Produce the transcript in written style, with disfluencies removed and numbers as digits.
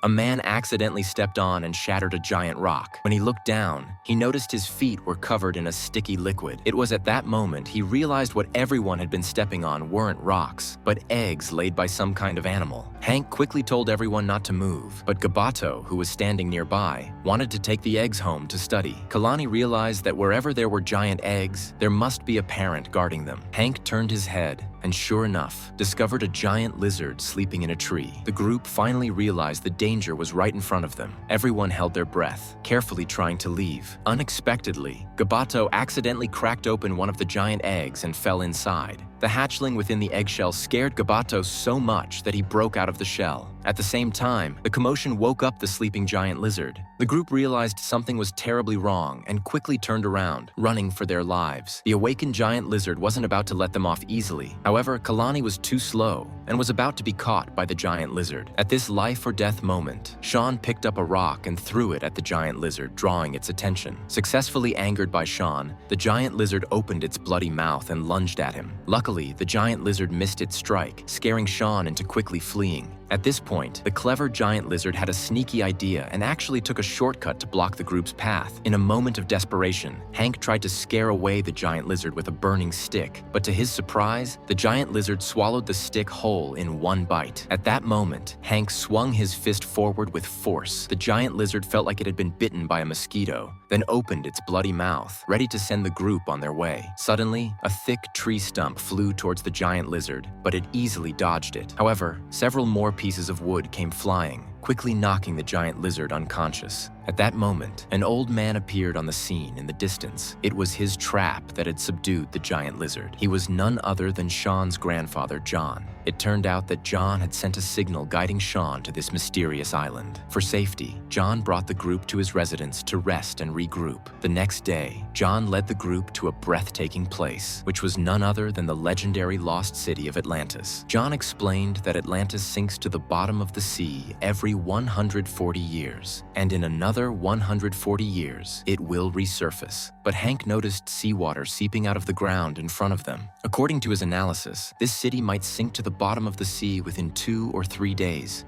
A man accidentally stepped on and shattered a giant rock. When he looked down, he noticed his feet were covered in a sticky liquid. It was at that moment he realized what everyone had been stepping on weren't rocks, but eggs laid by some kind of animal. Hank quickly told everyone not to move, but Gabato, who was standing nearby, wanted to take the eggs home to study. Kalani realized that wherever there were giant eggs, there must be a parent guarding them. Hank turned his head and, sure enough, discovered a giant lizard sleeping in a tree. The group finally realized the danger was right in front of them. Everyone held their breath, carefully trying to leave. Unexpectedly, Gabato accidentally cracked open one of the giant eggs and fell inside. The hatchling within the eggshell scared Gabato so much that he broke out of the shell. At the same time, the commotion woke up the sleeping giant lizard. The group realized something was terribly wrong and quickly turned around, running for their lives. The awakened giant lizard wasn't about to let them off easily. However, Kalani was too slow and was about to be caught by the giant lizard. At this life-or-death moment, Sean picked up a rock and threw it at the giant lizard, drawing its attention. Successfully angered by Sean, the giant lizard opened its bloody mouth and lunged at him. Luckily, the giant lizard missed its strike, scaring Sean into quickly fleeing. At this point, the clever giant lizard had a sneaky idea and actually took a shortcut to block the group's path. In a moment of desperation, Hank tried to scare away the giant lizard with a burning stick, but to his surprise, the giant lizard swallowed the stick whole in one bite. At that moment, Hank swung his fist forward with force. The giant lizard felt like it had been bitten by a mosquito, then opened its bloody mouth, ready to send the group on their way. Suddenly, a thick tree stump flew towards the giant lizard, but it easily dodged it. However, several more pieces of wood came flying, quickly knocking the giant lizard unconscious. At that moment, an old man appeared on the scene in the distance. It was his trap that had subdued the giant lizard. He was none other than Sean's grandfather, John. It turned out that John had sent a signal guiding Sean to this mysterious island. For safety, John brought the group to his residence to rest and regroup. The next day, John led the group to a breathtaking place, which was none other than the legendary lost city of Atlantis. John explained that Atlantis sinks to the bottom of the sea every 140 years, and in another 140 years, it will resurface. But Hank noticed seawater seeping out of the ground in front of them. According to his analysis, this city might sink to the bottom of the sea within 2 or 3 days.